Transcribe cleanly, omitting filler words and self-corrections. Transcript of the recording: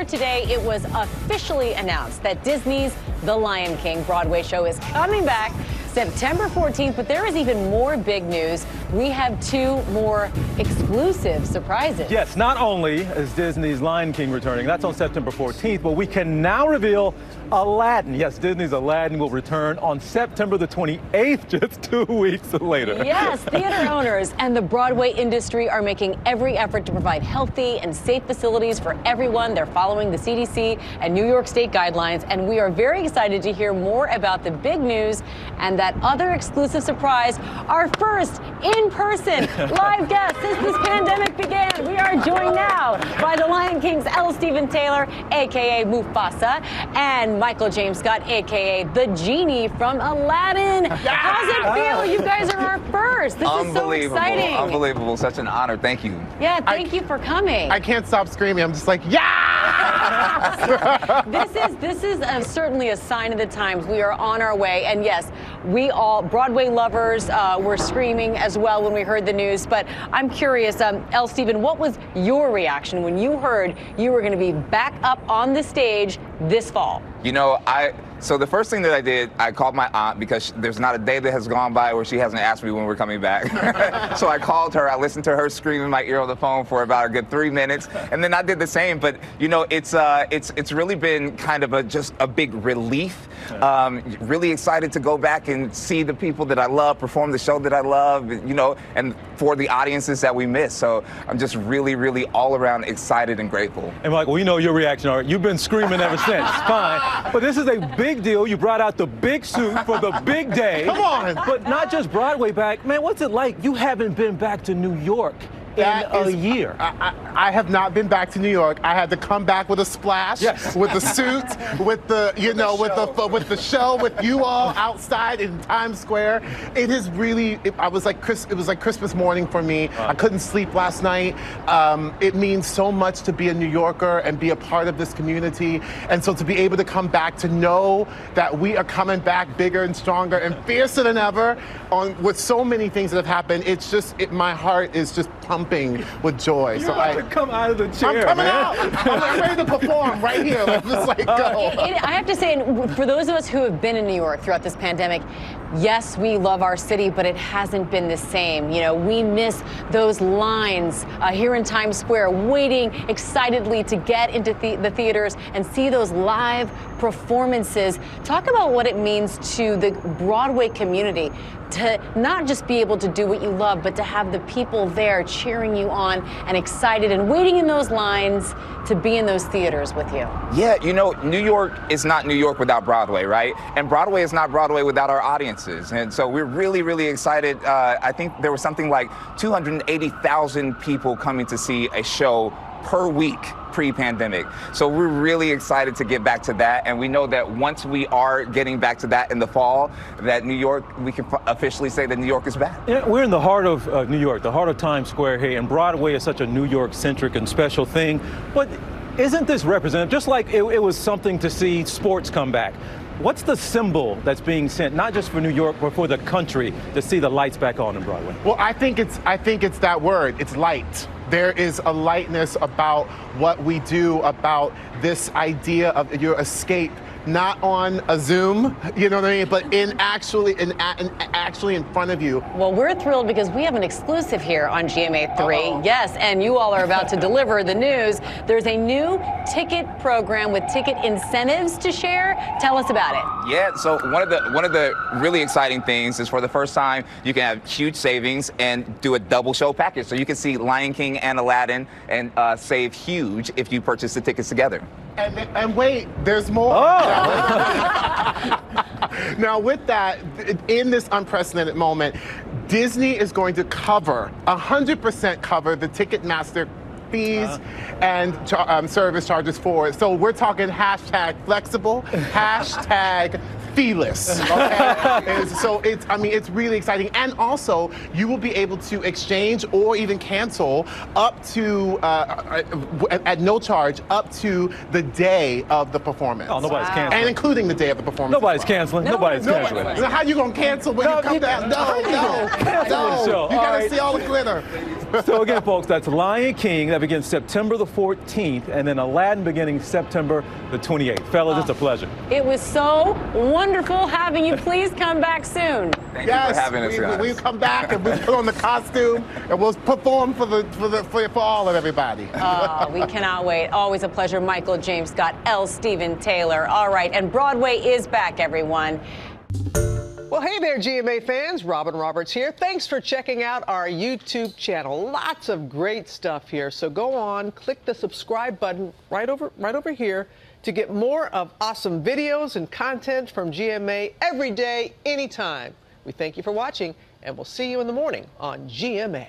today, it was officially announced that Disney's The Lion King Broadway show is coming back September 14th, but there is even more big news. We have two more exclusive surprises. Yes, not only is Disney's Lion King returning, that's on September 14th, but we can now reveal Aladdin. Yes, Disney's Aladdin will return on September the 28th, just 2 weeks later. Yes, theater owners and the Broadway industry are making every effort to provide healthy and safe facilities for everyone. They're following the CDC and New York State guidelines, and we are very excited to hear more about the big news and that other exclusive surprise, our first in-person live guest since this pandemic began. We are joined now by the Lion King's L. Stephen Taylor, a.k.a. Mufasa, and Michael James Scott, a.k.a. the Genie from Aladdin. Yeah. How's it feel? You guys are our first. This is so exciting. Unbelievable. Such an honor. Thank you. Yeah, thank you for coming. I can't stop screaming. I'm just like, yeah! This is certainly a sign of the times. We are on our way. And yes, we all, Broadway lovers, were screaming as well when we heard the news. But I'm curious, L. Stephen, what was your reaction when you heard you were going to be back up on the stage this fall? You know, so the first thing that I did, I called my aunt because there's not a day that has gone by where she hasn't asked me when we're coming back. So I called her, I listened to her scream in my ear on the phone for about a good 3 minutes, and then I did the same. But you know, it's really been kind of just a big relief. Really excited to go back and see the people that I love perform the show that I love, you know, and for the audiences that we miss. So I'm just really, really all around excited and grateful. And Michael, we know your reaction. All right, you've been screaming ever since. Fine. But this is a big deal. You brought out the big suit for the big day. Come on. But not just Broadway back. Man, what's it like? You haven't been back to New York in a year. I have not been back to New York. I had to come back with a splash, yes, with the suit, with the, you know, with the show, with you all outside in Times Square. It is really, it was like Christmas morning for me. I couldn't sleep last night. It means so much to be a New Yorker and be a part of this community. And so to be able to come back, to know that we are coming back bigger and stronger and fiercer than ever with so many things that have happened, it's just, my heart is just pumping with joy. You have to come out of the chair, I'm coming man. out. I'm ready to perform right here. Like, just like go. I have to say, for those of us who have been in New York throughout this pandemic, yes, we love our city, but it hasn't been the same. You know, we miss those lines here in Times Square, waiting excitedly to get into the theaters and see those live performances. Talk about what it means to the Broadway community to not just be able to do what you love, but to have the people there cheering you on and excited and waiting in those lines to be in those theaters with you. Yeah, you know, New York is not New York without Broadway, right? And Broadway is not Broadway without our audiences. And so we're really, really excited. I think there was something like 280,000 people coming to see a show per week pre-pandemic. So we're really excited to get back to that. And we know that once we are getting back to that in the fall, that New York, we can officially say that New York is back. Yeah, we're in the heart of New York, the heart of Times Square here, and Broadway is such a New York-centric and special thing. But isn't this representative? Just like it was something to see sports come back. What's the symbol that's being sent, not just for New York, but for the country, to see the lights back on in Broadway? Well, I think it's that word. It's light. There is a lightness about what we do, about this idea of your escape, not on a Zoom, you know what I mean, but actually in front of you. Well, we're thrilled because we have an exclusive here on GMA3. Yes, and you all are about to deliver the news. There's a new ticket program with ticket incentives to share. Tell us about it. Yeah, so one of the really exciting things is for the first time you can have huge savings and do a double show package. So you can see Lion King and Aladdin and save huge if you purchase the tickets together. And wait, there's more. Now with that, in this unprecedented moment, Disney is going to 100% cover the Ticketmaster fees and service charges for it. So we're talking hashtag flexible, hashtag feeless. Okay? So it's really exciting. And also, you will be able to exchange or even cancel up to, at no charge, up to the day of the performance. Oh, nobody's canceling. And including the day of the performance. Nobody's canceling. Nobody's canceling. How you gonna cancel when you come down? No. Cancel the show. You gotta see all the glitter. So again, folks, that's Lion King. That begins September the 14th, and then Aladdin beginning September the 28th. Fellas, it's a pleasure. It was so wonderful having you. Please come back soon. Thank you for having us, guys. We come back and we put on the costume and we'll perform for all of everybody. We cannot wait. Always a pleasure. Michael James Scott, L. Stephen Taylor. All right, and Broadway is back, everyone. Well, hey there, GMA fans. Robin Roberts here. Thanks for checking out our YouTube channel. Lots of great stuff here. So go on, click the subscribe button right over here to get more of awesome videos and content from GMA every day, anytime. We thank you for watching, and we'll see you in the morning on GMA.